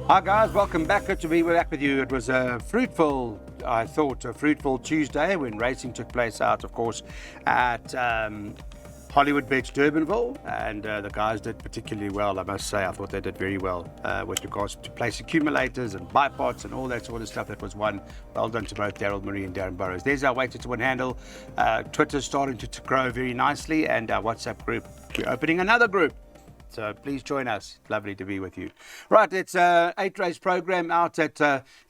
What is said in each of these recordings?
Hi guys, welcome back. Good to be back with you. It was a fruitful Tuesday when racing took place out, of course, at Hollywood Beach, Durbanville, and the guys did particularly well, I must say. I thought they did very well with regards to place accumulators and bipods and all that sort of stuff that was won. Well done to both Daryl Murray and Darren Burrows. There's our Weighted to Win handle. Twitter's starting to grow very nicely, and our WhatsApp group, we're opening another group. So please join us. Lovely to be with you. Right, it's an 8-race program out at,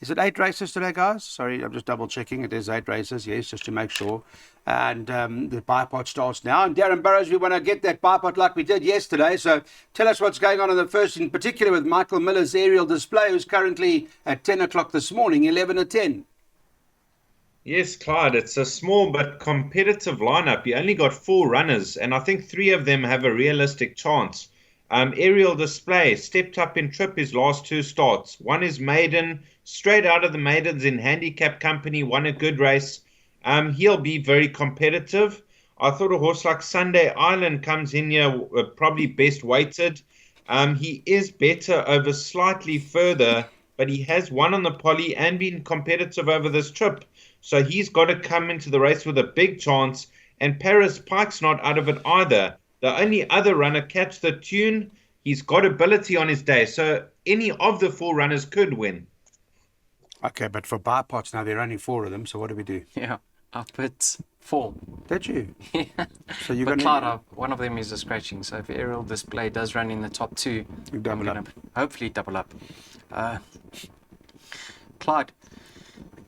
is it 8 races today, guys? Sorry, I'm just double checking. It is 8 races, yes, just to make sure. And the bipod starts now. And Darren Burrows, we want to get that bipod like we did yesterday. So tell us what's going on in the first, in particular with Michael Miller's aerial display, who's currently at 10 o'clock this morning, 11 at 10. Yes, Clyde, it's a small but competitive lineup. You only got 4 runners, and I think 3 of them have a realistic chance. Aerial Display stepped up in trip his last 2 starts. One is maiden, straight out of the maidens in handicap company, won a good race. He'll be very competitive. I thought a horse like Sunday Island comes in here probably best weighted. He is better over slightly further, but he has won on the poly and been competitive over this trip. So he's got to come into the race with a big chance, and Paris Pike's not out of it either. The only other runner, Catch the Tune, he's got ability on his day. So any of the 4 runners could win. Okay, but for bipods now, there are only 4 of them. So what do we do? Yeah, I put 4. Did you? Yeah. So you're But going Clyde, one of them is a scratching. So if Aerial Display does run in the top 2, You double I'm up. gonna hopefully double up. Clyde,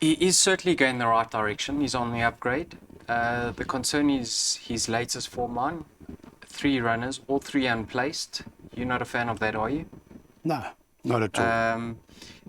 he is certainly going the right direction. He's on the upgrade. The concern is his latest form line. 3 runners, all 3 unplaced. You're not a fan of that, are you? No, not at all.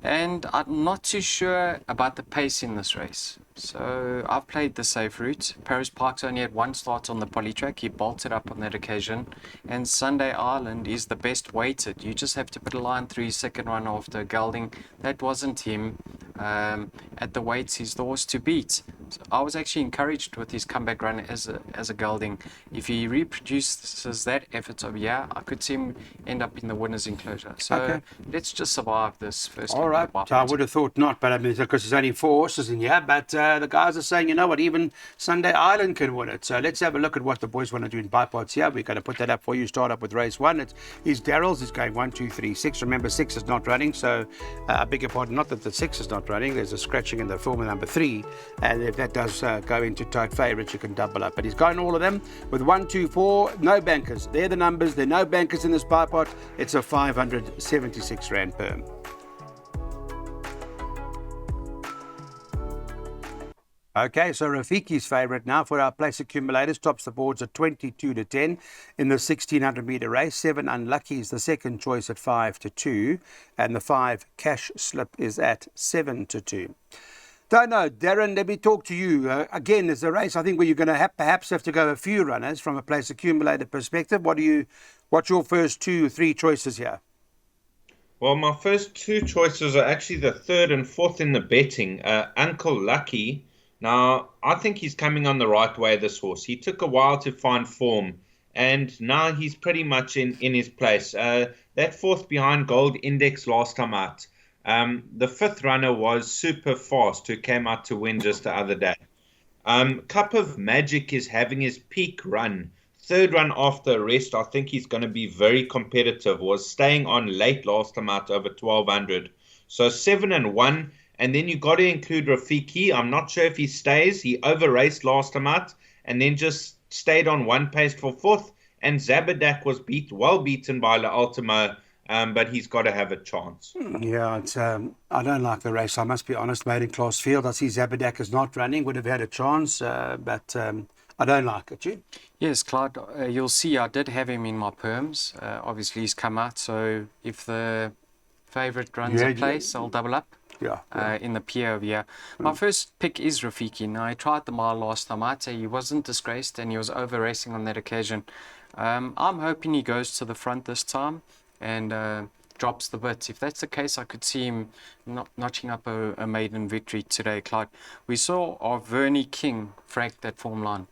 And I'm not too sure about the pace in this race. So I've played the safe route. Paris Park's only had 1 start on the polytrack. He bolted up on that occasion. And Sunday Island is the best weighted. You just have to put a line through his second run after Gelding. That wasn't him. At the weights, he's the horse to beat. So I was actually encouraged with his comeback run as a Gelding. If he reproduces that effort over here, I could see him end up in the winner's enclosure. So Okay. let's just survive this first. All right, so I would have thought not, but I mean, because there's only 4 horses in here, but the guys are saying, you know what, even Sunday Island can win it. So let's have a look at what the boys want to do in bipods here. We're going to put that up for you. Start up with race 1. It's Daryl's. It's going 1, 2, 3, 6. Remember, 6 is not running, so I beg your pardon, not that the 6 is not running. There's a scratching in the form of number 3, and if that does go into tight favourites, you can double up. But he's going all of them with 1, 2, 4, no bankers. They're the numbers. There are no bankers in this bipod. It's a 576 Rand per. Okay, so Rafiki's favourite now for our place accumulators tops the boards at 22 to 10 in the 1600 metre race. 7 Unlucky is the second choice at 5 to 2, and the 5 Cash Slip is at 7 to 2. Don't know, Darren, let me talk to you. Again, there's a race, I think, where you're going to perhaps have to go a few runners from a place accumulator perspective. What's your first 2 or 3 choices here? Well, my first 2 choices are actually the 3rd and 4th in the betting. Uncle Lucky. Now, I think he's coming on the right way, this horse. He took a while to find form, and now he's pretty much in his place. That 4th behind Gold Index last time out. The 5th runner was Super Fast, who came out to win just the other day. Cup of Magic is having his peak run. 3rd run after a rest, I think he's going to be very competitive. Was staying on late last time out over 1200. So 7 and 1. And then you got to include Rafiki. I'm not sure if he stays. He over-raced last time out and then just stayed on 1 pace for 4th. And Zabadak was well beaten by La Ultimo, but he's got to have a chance. Yeah, it's, I don't like the race. I must be honest, made in class field. I see Zabadak is not running, would have had a chance, but I don't like it. You? Yes, Clyde, you'll see I did have him in my perms. Obviously, he's come out, so if the favourite runs a place, I'll double up. Yeah. In the PO over here. My first pick is Rafiki. Now, I tried the mile last time. I'd say he wasn't disgraced and he was over racing on that occasion. I'm hoping he goes to the front this time and drops the bit. If that's the case, I could see him notching up a maiden victory today, Clyde. We saw Vernie King frag that form line.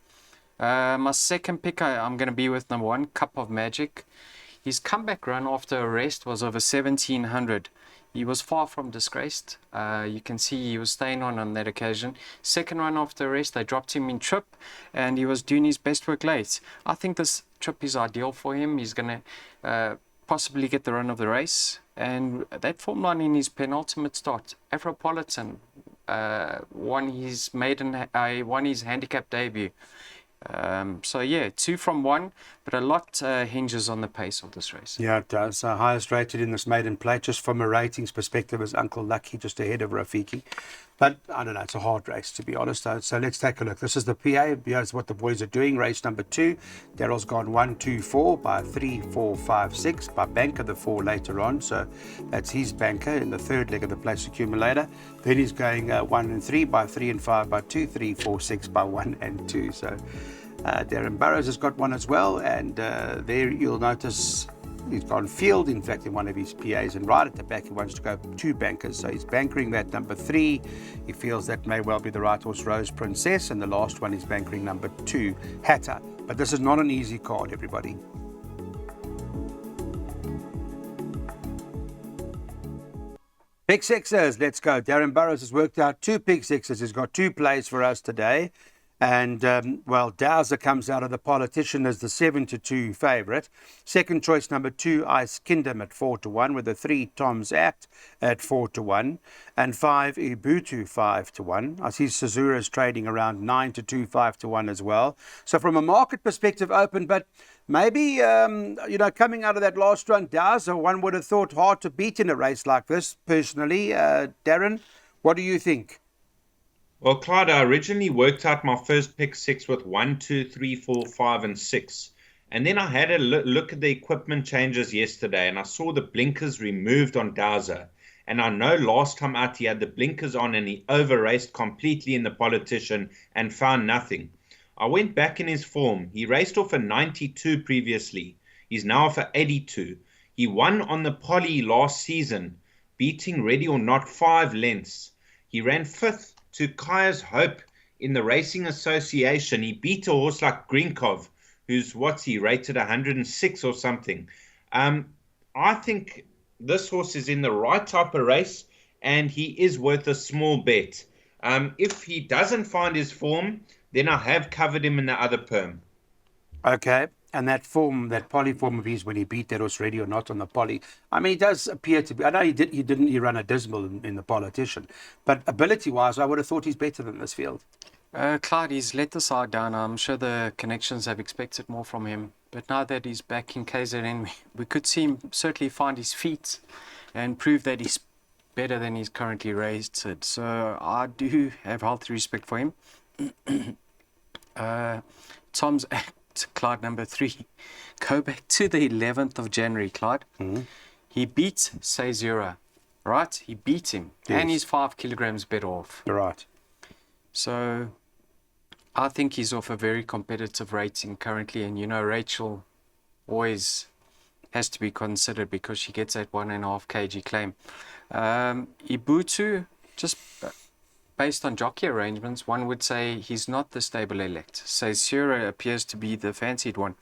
My second pick, I'm going to be with number 1, Cup of Magic. His comeback run after a rest was over 1700. he was far from disgraced. You can see he was staying on that occasion. Second run after the race, they dropped him in trip, and he was doing his best work late. I think this trip is ideal for him. He's going to possibly get the run of the race. And that form line in his penultimate start, Afropolitan, won his handicap debut. So yeah, 2 from 1, but a lot hinges on the pace of this race. Yeah, it does. Highest rated in this maiden plate, just from a ratings perspective, is Uncle Lucky, just ahead of Rafiki. But I don't know, it's a hard race, to be honest. So let's take a look. This is the PA. Here's what the boys are doing. Race number 2. Daryl's gone 1, 2, 4 by 3, 4, 5, 6 by banker, the 4 later on. So that's his banker in the third leg of the place accumulator. Then he's going 1 and 3 by 3 and 5 by 2, 3, 4, 6 by 1 and 2. So Darren Burrows has got one as well. And there you'll notice he's gone field, in fact, in one of his PAs, and right at the back he wants to go 2 bankers. So he's bankering that number 3. He feels that may well be the right horse, Rose Princess, and the last one is bankering number 2, Hatter. But this is not an easy card, everybody. Pick sixes, let's go. Darren Burrows has worked out 2 pick sixes. He's got 2 plays for us today. And, Dowser comes out of the Politician as the 7-2 favourite. Second choice, number 2, Ice Kingdom at 4-1, with the 3, Tom's Act at 4-1, and 5, Ibutu 5-1. I see Sazura's trading around 9-2, 5-1 as well. So from a market perspective, open, but maybe, coming out of that last run, Dowser, one would have thought hard to beat in a race like this, personally. Darren, what do you think? Well, Clyde, I originally worked out my first pick 6 with 1, 2, 3, 4, 5, and 6. And then I had a look at the equipment changes yesterday, and I saw the blinkers removed on Dowser. And I know last time out he had the blinkers on and he over-raced completely in the Politician and found nothing. I went back in his form. He raced off a 92 previously. He's now off a 82. He won on the Poly last season, beating Ready or Not 5 lengths. He ran 5th to Kaya's Hope in the Racing Association. He beat a horse like Grinkov, who's rated 106 or something. I think this horse is in the right type of race, and he is worth a small bet. If he doesn't find his form, then I have covered him in the other perm. Okay. And that form, that Poly form of his, when he beat that horse Ready or Not on the Poly, I mean, he does appear to be. I know he ran a dismal in the Politician, but ability-wise, I would have thought he's better than this field. Clyde, he's let the side down. I'm sure the connections have expected more from him. But now that he's back in KZN, we could see him certainly find his feet and prove that he's better than he's currently rated. So I do have healthy respect for him. Tom's Act, Clyde, number 3. Go back to the 11th of January, Clyde. Mm-hmm. He beat Cesura, right? He beat him. Yes. And he's 5 kilograms better off. You're right. So I think he's off a very competitive rating currently. And, Rachel always has to be considered because she gets that 1.5 kg claim. Ibutu, just based on jockey arrangements, one would say he's not the stable elect. Cesura appears to be the fancied one.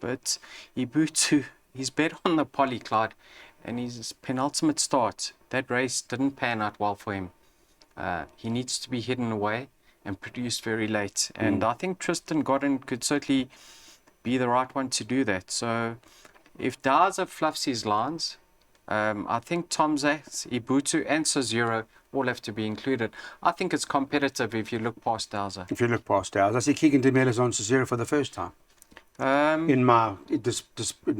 But Ibutu, he's bet on the Poly, Clyde, and his penultimate start, that race didn't pan out well for him. He needs to be hidden away and produced very late. And I think Tristan Godden could certainly be the right one to do that. So if Dowser fluffs his lines, I think Tom's Act, Ibutu, and Cesura all have to be included. I think it's competitive if you look past Dowser. If you look past Dowser. I see Keegan DeMellis on Cesura for the first time.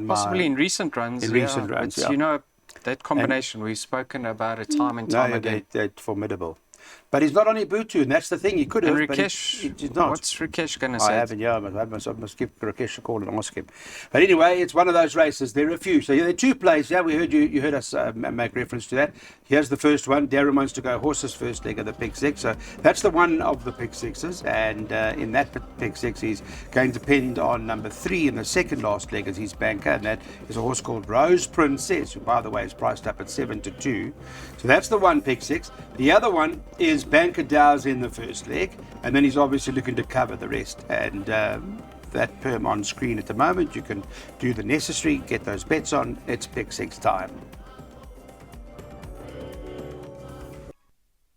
Possibly in recent runs. Yeah. That combination, we've spoken about it time and time again. They're formidable. But he's not on Ibutu, and that's the thing. He could have. And Rakesh, he's not. What's Rakesh going to say? I haven't, I must give Rakesh a call and ask him. But anyway, it's one of those races. There are a few. So there are 2 plays. Yeah, we heard you heard us make reference to that. Here's the first one. Darren wants to go horse's first leg of the pick 6. So that's the one of the pick 6s. And in that pick 6, he's going to depend on number 3 in the second last leg as his banker. And that is a horse called Rose Princess, who, by the way, is priced up at 7-2. So that's the one pick 6. The other one is Banker Dow's in the first leg, and then he's obviously looking to cover the rest. And that perm on screen at the moment, you can do the necessary, get those bets on. It's pick 6 time.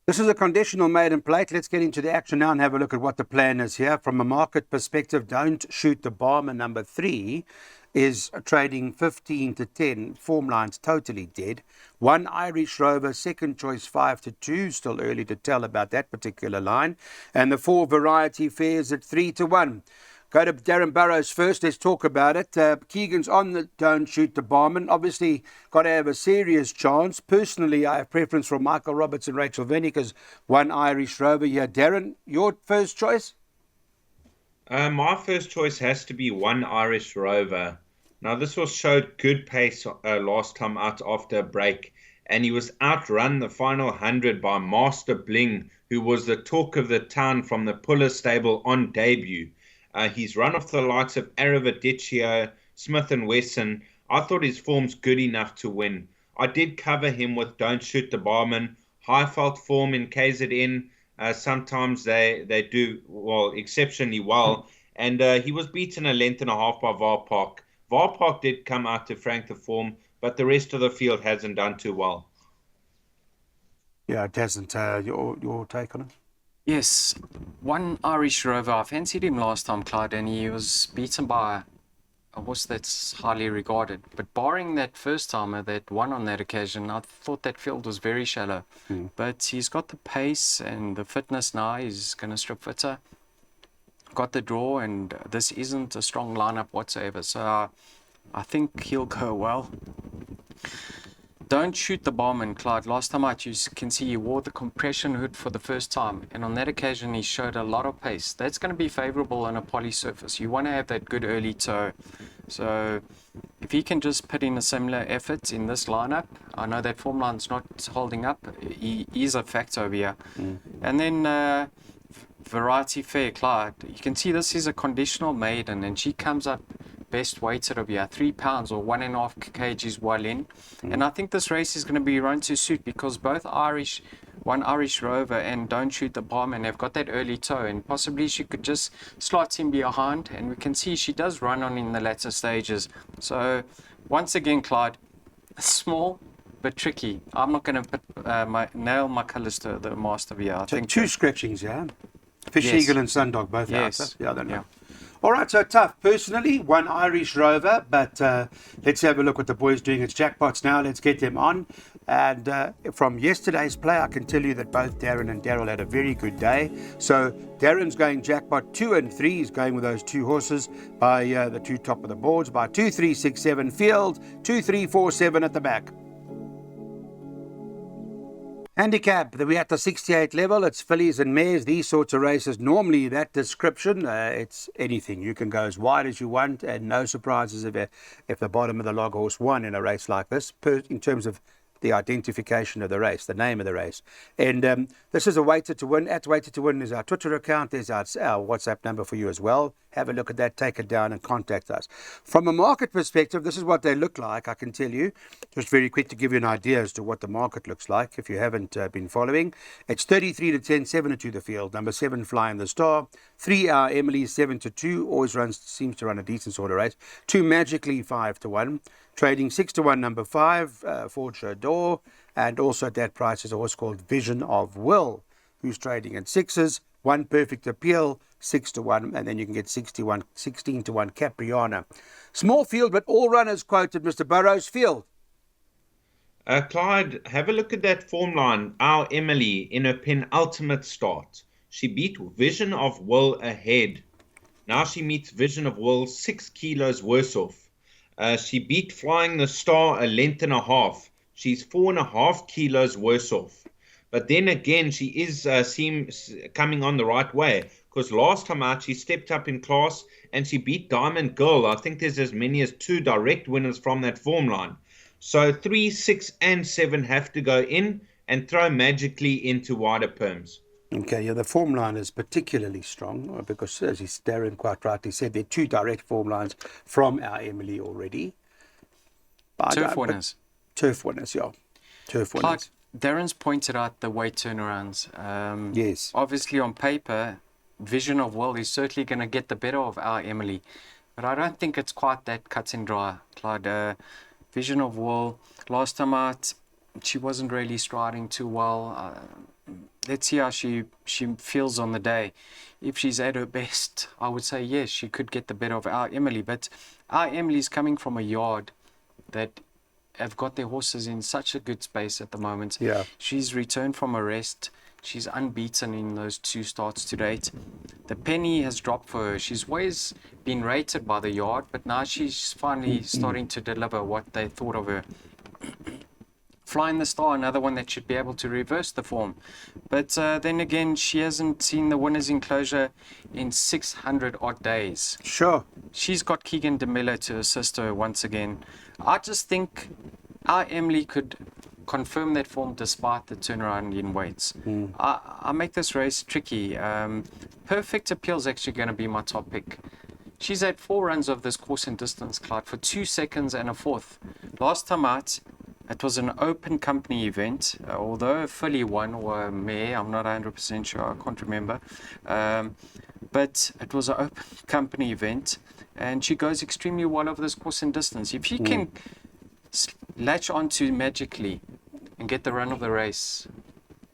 This is a conditional maiden plate. Let's get into the action now and have a look at what the plan is here. From a market perspective, Don't Shoot the Bomber number 3 is trading 15 to 10. Form line's totally dead. 1 Irish Rover, second choice 5 to 2. Still early to tell about that particular line. And the 4 Variety Fares at 3 to 1. Go to Darren Burrows first. Let's talk about it. Keegan's on the Don't Shoot the Barman. Obviously, got to have a serious chance. Personally, I have preference for Michael Roberts and Rachel Venika's 1 Irish Rover here. Darren, your first choice? My first choice has to be 1 Irish Rover. Now, this was showed good pace last time out after a break, and he was outrun the final 100 by Master Bling, who was the talk of the town from the Puller stable on debut. He's run off the likes of Aravadiccio, Smith and Wesson. I thought his form's good enough to win. I did cover him with Don't Shoot the Barman. Highveld form in KZN. Sometimes they do, well, exceptionally well. And he was beaten a length and a half by Varpark. Varpark did come out to frank the form, but the rest of the field hasn't done too well. Yeah, it hasn't. Your take on it? Yes, 1 Irish Rover. I fancied him last time, Clyde, and he was beaten by a horse that's highly regarded. But barring that first timer that won on that occasion, I thought that field was very shallow. But he's got the pace and the fitness now. He's going to strip fitter. Got the draw, and this isn't a strong lineup whatsoever. So I think he'll go well. Don't Shoot the Barman, Clyde. Last time out, you can see he wore the compression hood for the first time. And on that occasion, he showed a lot of pace. That's going to be favorable on a poly surface. You want to have that good early toe. So if he can just put in a similar effort in this lineup, I know that form line's not holding up. He is a factor over here. And then Variety Fair, Clyde. You can see this is a conditional maiden, and she comes up best weighted over here, 3 pounds or 1.5 kgs well in. And I think this race is going to be run to suit because both 1 Irish Rover and Don't Shoot the Barman have got that early toe, and possibly she could just slot in behind, and we can see she does run on in the latter stages. So once again, Clyde, small but tricky. I'm not going to put nail my colours to the master here. I think 2 scratchings, yeah? Fish Yes. Eagle and Sundog both Yes. out. Yeah, I don't know. Yeah. All right, so tough. Personally, 1 Irish Rover, but let's have a look what the boys doing. It's jackpots now. Let's get them on. And from yesterday's play, I can tell you that both Darren and Daryl had a very good day. So Darren's going jackpot 2 and 3. He's going with those 2 horses by the 2 top of the boards by 2, 3, 6, 7 field, 2, 3, 4, 7 at the back. Handicap, we're at the 68 level. It's fillies and mares, these sorts of races. Normally that description, it's anything. You can go as wide as you want, and no surprises if the bottom of the log horse won in a race like this, in terms of the identification of the race, the name of the race. And this is a Weighted to Win. At Weighted to Win is our Twitter account. There's our WhatsApp number for you as well. Have a look at that, take it down and contact us. From a market perspective, this is what they look like, I can tell you. Just very quick to give you an idea as to what the market looks like if you haven't been following. It's 33 to 10, 7 to 2 the field. Number 7, Flying the Star. 3 Hour Emily, 7 to 2. Always seems to run a decent sort of race. 2 Magically, 5 to 1. Trading 6 to 1, number 5, Ford Door. And also at that price is a horse called Vision of Will, who's trading at 6s. 1 Perfect Appeal, 6 to 1. And then you can get 16 to 1 Capriana. Small field, but all runners quoted. Mr. Burrows, field. Clyde, have a look at that form line. Our Emily in her penultimate start. She beat Vision of Will ahead. Now she meets Vision of Will 6 kilos worse off. She beat Flying the Star a length and a half. She's 4.5 kilos worse off. But then again, she is seems coming on the right way, because last time out she stepped up in class and she beat Diamond Girl. I think there's as many as 2 direct winners from that form line. So 3, 6, and 7 have to go in and throw Magically into wider perms. Okay, yeah, the form line is particularly strong because, as Darren quite rightly said, there are 2 direct form lines from our Emily already. turf winners. Turf winners, yeah. Turf winners. Like Darren's pointed out the weight turnarounds. Yes. Obviously, on paper, Vision of Will is certainly going to get the better of our Emily. But I don't think it's quite that cut and dry, Clyde. Vision of Will, last time out, she wasn't really striding too well. let's see how she feels on the day. If she's at her best, I would say yes, she could get the better of our Emily. But our Emily's coming from a yard that have got their horses in such a good space at the moment. Yeah. She's returned from a rest. She's unbeaten in those 2 starts to date. The penny has dropped for her. She's always been rated by the yard, but now she's finally starting to deliver what they thought of her. Flying the Star, another one that should be able to reverse the form. But then again, she hasn't seen the winner's enclosure in 600 odd days. Sure. She's got Keegan de Miller to assist her once again. I just think our Emily could confirm that form despite the turnaround in weights. I make this race tricky. Perfect Appeal's actually going to be my top pick. She's had 4 runs of this course and distance, Clyde, for 2 seconds and a fourth. Last time out, it was an open company event, although a filly won or a mare, I'm not 100% sure, I can't remember. But it was an open company event, and she goes extremely well over this course and distance. If she can latch onto magically and get the run of the race,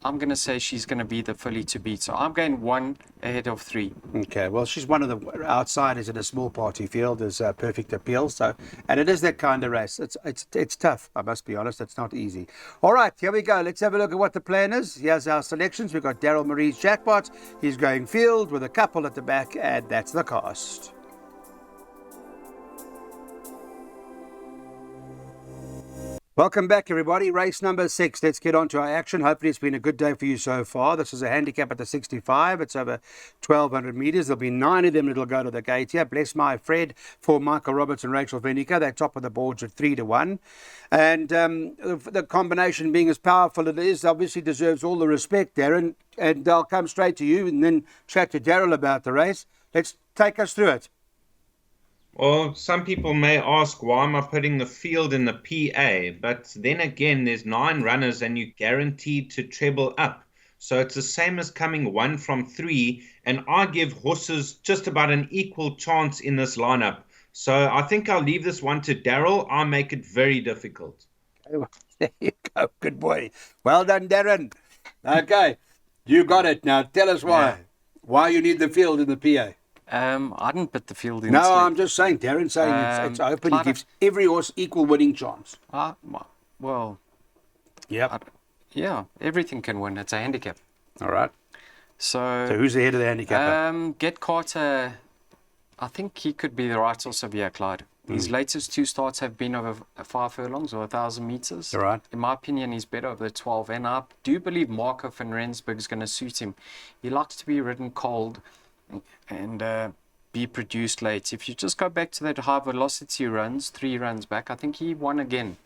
I'm going to say she's going to be the filly to beat. So I'm going 1 ahead of 3. Okay, well, she's one of the outsiders in a small party field as Perfect Appeal. So, and it is that kind of race. It's tough. I must be honest. It's not easy. All right, here we go. Let's have a look at what the plan is. Here's our selections. We've got Daryl Marie's jackpot. He's going field with a couple at the back, and that's the cost. Welcome back, everybody. Race number 6. Let's get on to our action. Hopefully it's been a good day for you so far. This is a handicap at the 65. It's over 1,200 metres. There'll be 9 of them that'll go to the gate here. Bless My Fred for Michael Roberts and Rachel Venica. They're top of the boards at 3-1. And the combination being as powerful as it is obviously deserves all the respect, Darren. And I'll come straight to you and then chat to Daryl about the race. Let's take us through it. Well, some people may ask, why am I putting the field in the PA? But then again, there's 9 runners and you're guaranteed to treble up. So it's the same as coming 1 from 3. And I give horses just about an equal chance in this lineup. So I think I'll leave this one to Daryl. I make it very difficult. There you go. Good boy. Well done, Darren. Okay. You got it. Now tell us why. Yeah. Why you need the field in the PA. I didn't put the field in. No, sleep. I'm just saying, Darren saying it's open. It gives every horse equal winning chance. Well, Yep. yeah, everything can win. It's a handicap. All right. So So who's the head of the handicapper? Get Carter, I think he could be the right horse of year, Clyde. His latest 2 starts have been over 5 furlongs or 1,000 meters. All right. In my opinion, he's better over the 12. And I do believe Marco van Rensburg is going to suit him. He likes to be ridden cold and be produced late. If you just go back to that high velocity runs, 3 runs back, I think he won again.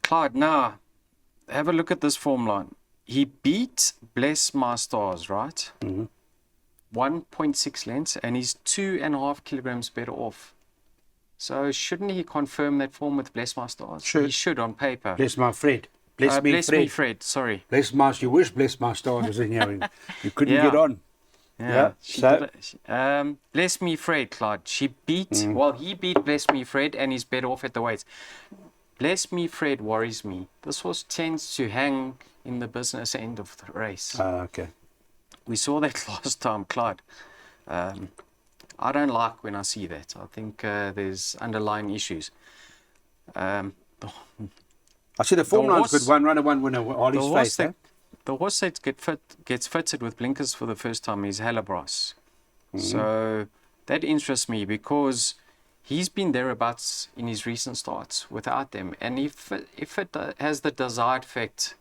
Clyde, now, have a look at this form line. He beat Bless My Stars, right? 1.6 lengths, and he's 2.5 kilograms better off. So shouldn't he confirm that form with Bless My Stars? Should. He should on paper. Bless my Fred. Bless me, Bless Fred. me, Fred. Sorry. Bless my, you wish Bless My Stars was in here and you couldn't Yeah. get on. Yeah. She so- did Bless Me, Fred, Clyde. She beat, well, he beat Bless Me, Fred, and he's better off at the weights. Bless Me, Fred worries me. This horse tends to hang in the business end of the race. Okay. We saw that last time, Clyde. I don't like when I see that. I think there's underlying issues. I see the form line's good. 1 runner, 1 winner. Ollie's face, eh? The horse that gets fitted with blinkers for the first time is Halabras. So that interests me because he's been thereabouts in his recent starts without them. And if it has the desired effect,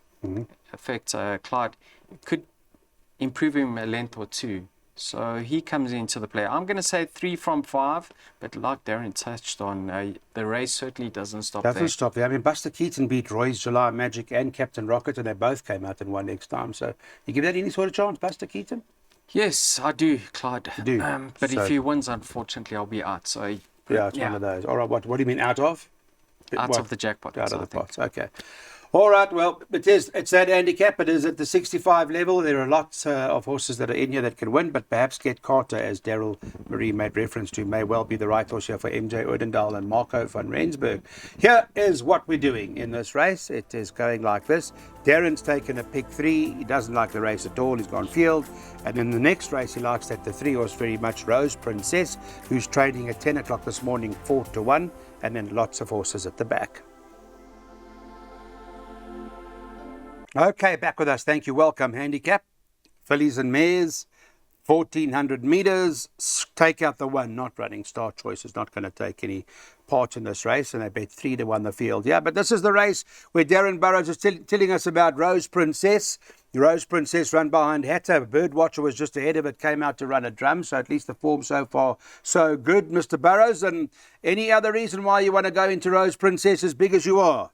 Clyde, it could improve him a length or 2. So he comes into the play. I'm going to say 3 from 5, but like Darren touched on, the race certainly doesn't stop there. Doesn't stop there. I mean, Buster Keaton beat Roy's July Magic and Captain Rocket, and they both came out and won next time. So you give that any sort of chance, Buster Keaton? Yes, I do, Clyde. You do? But So- if he wins, unfortunately, I'll be out. So Yeah, it's one of those. All right, what do you mean out of? out What? of the jackpot. Out so of I the think. pots. Okay. All right, well, it's that handicap. It is at the 65 level. There are lots of horses that are in here that can win, but perhaps Get Carter, as Daryl Marie made reference to, may well be the right horse here for MJ Odendaal and Marco van Rensburg. Here is what we're doing in this race. It is going like this. Darren's taken a pick 3. He doesn't like the race at all. He's gone field. And in the next race, he likes that the 3 horse very much, Rose Princess, who's trading at 10 o'clock this morning, 4-1, and then lots of horses at the back. Okay, back with us. Thank you. Welcome. Handicap, fillies and mares, 1,400 meters. Take out the 1, not running. Star Choice is not going to take any part in this race, and they bet 3-1 the field. Yeah, but this is the race where Darren Burrows is telling us about Rose Princess. Rose Princess run behind Hatter. Birdwatcher was just ahead of it, came out to run a drum, so at least the form so far so good, Mr. Burrows. And any other reason why you want to go into Rose Princess as big as you are?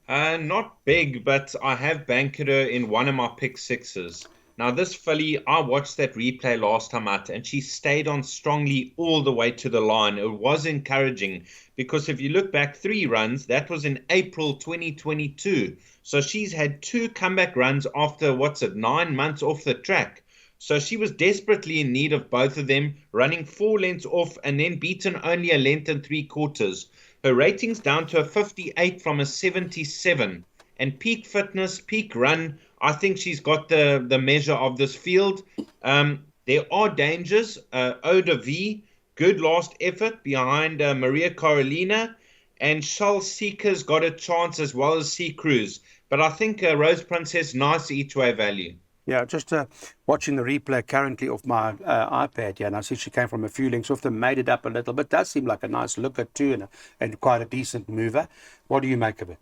Not big, but I have banked her in one of my pick 6s. Now, this filly, I watched that replay last time out, and she stayed on strongly all the way to the line. It was encouraging because if you look back 3 runs, that was in April 2022. So she's had 2 comeback runs after, 9 months off the track. So she was desperately in need of both of them, running 4 lengths off and then beaten only a length and 3/4. Her rating's down to a 58 from a 77. And peak fitness, peak run, I think she's got the measure of this field. There are dangers. Oda V, good last effort behind Maria Carolina. And Charles Seeker's got a chance as well as Sea Cruise. But I think Rose Princess, nice each way value. Yeah, just watching the replay currently off my iPad, and I see she came from a few lengths off them, made it up a little bit. Does seem like a nice looker too, and quite a decent mover. What do you make of it?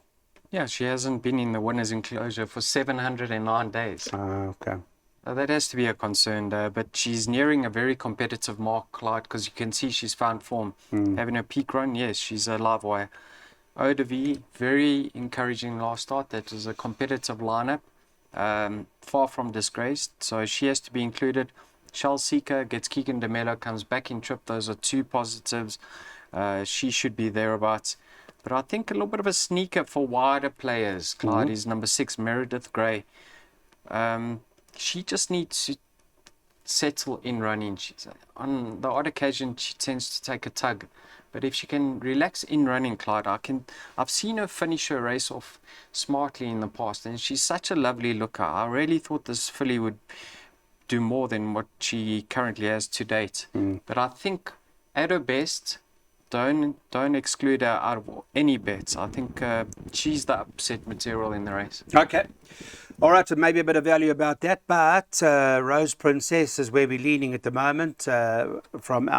Yeah, she hasn't been in the winner's enclosure for 709 days. Okay. That has to be a concern, but she's nearing a very competitive mark, Clyde, because you can see she's found form. Having a peak run, yes, she's a live wire. Eau de Vie, very encouraging last start. That was a competitive lineup. Far from disgraced, so she has to be included. Shell Seeker gets Keegan DeMello, comes back in trip. Those are 2 positives. She should be thereabouts. But I think a little bit of a sneaker for wider players, Clyde, is number 6, Meredith Grey. She just needs to settle in running. On the odd occasion, she tends to take a tug. But if she can relax in running, Clyde, I've seen her finish her race off smartly in the past, and she's such a lovely looker. I really thought this filly would do more than what she currently has to date. But I think at her best, don't exclude her out of any bets. I think she's the upset material in the race. Okay. All right, so maybe a bit of value about that, but Rose Princess is where we're leaning at the moment from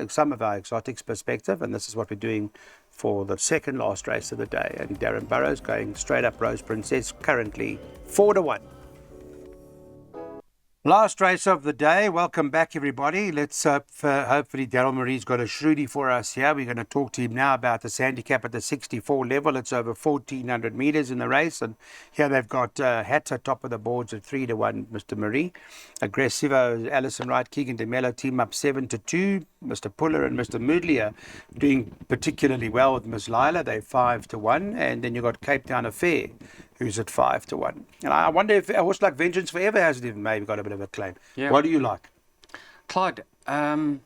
some of our exotics perspective, and this is what we're doing for the second last race of the day. And Darren Burrows going straight up Rose Princess, currently 4-1. Last race of the day. Welcome back, everybody. Let's hopefully Daryl Marie's got a shrewdy for us here. We're going to talk to him now about this handicap at the 64 level. It's over 1,400 meters in the race, and here they've got Hatter top of the boards at 3-1. Mr. Marie, Aggressivo, Alison Wright, Keegan DeMello team up 7-2. Mr. Puller and Mr. Moodley doing particularly well with Miss Lila. They're 5-1, and then you've got Cape Town Affair, who's at 5-1. And I wonder if a horse like Vengeance Forever hasn't even maybe got a bit of a claim. Yeah. What do you like? Clyde, I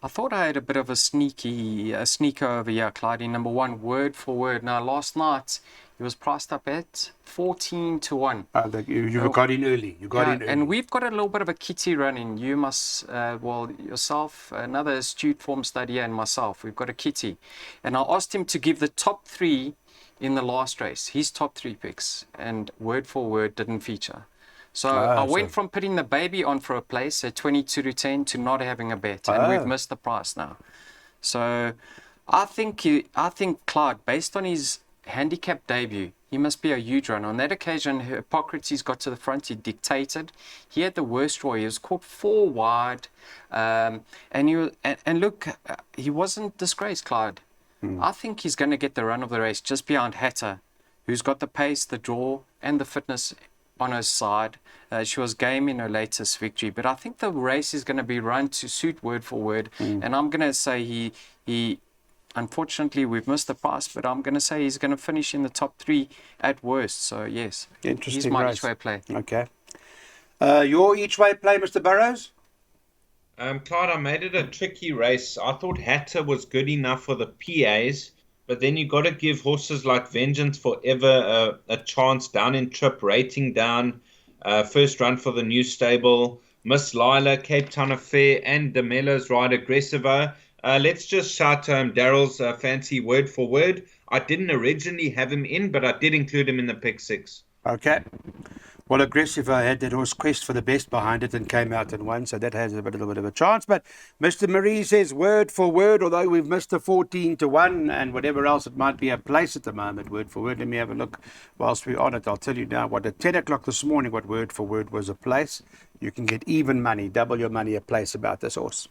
thought I had a bit of a sneaker over here, Clyde, in number 1, Word for Word. Now, last night, he was priced up at 14-1. You got in early. You got in early. And we've got a little bit of a kitty running. You must, yourself, another astute form studier, and myself, we've got a kitty. And I asked him to give the top 3 in the last race, his top 3 picks, and Word for Word didn't feature. So I went from putting the baby on for a place at 22-10 to not having a bet, and we've missed the price now. So I think Clyde, based on his handicap debut, he must be a huge runner. On that occasion, Hippocrates got to the front. He dictated. He had the worst draw. He was caught 4 wide, and look, he wasn't disgraced, Clyde. I think he's going to get the run of the race just behind Hatter, who's got the pace, the draw, and the fitness on her side. She was game in her latest victory, but I think the race is going to be run to suit Word for Word, and I'm going to say unfortunately, we've missed the price, but I'm going to say he's going to finish in the top 3 at worst. So, yes, Interesting he's my race. each-way play. Okay. Your each-way play, Mr. Burrows? Clyde, I made it a tricky race. I thought Hatter was good enough for the PAs, but then you got to give horses like Vengeance Forever a chance down in trip, rating down, first run for the new stable. Miss Lila, Cape Town Affair, and Demella's ride Aggressivo. Let's just shout Daryl's fancy word for word. I didn't originally have him in, but I did include him in the pick 6. Okay. Well, Aggressivo had that horse Quest for the Best behind it and came out and won, so that has a little bit of a chance. But Mr. Marie says word for word, although we've missed the 14-1 and whatever else it might be a place at the moment, word for word. Let me have a look whilst we're on it. I'll tell you now what at 10 o'clock this morning, what word for word was a place. You can get even money, double your money a place about this horse.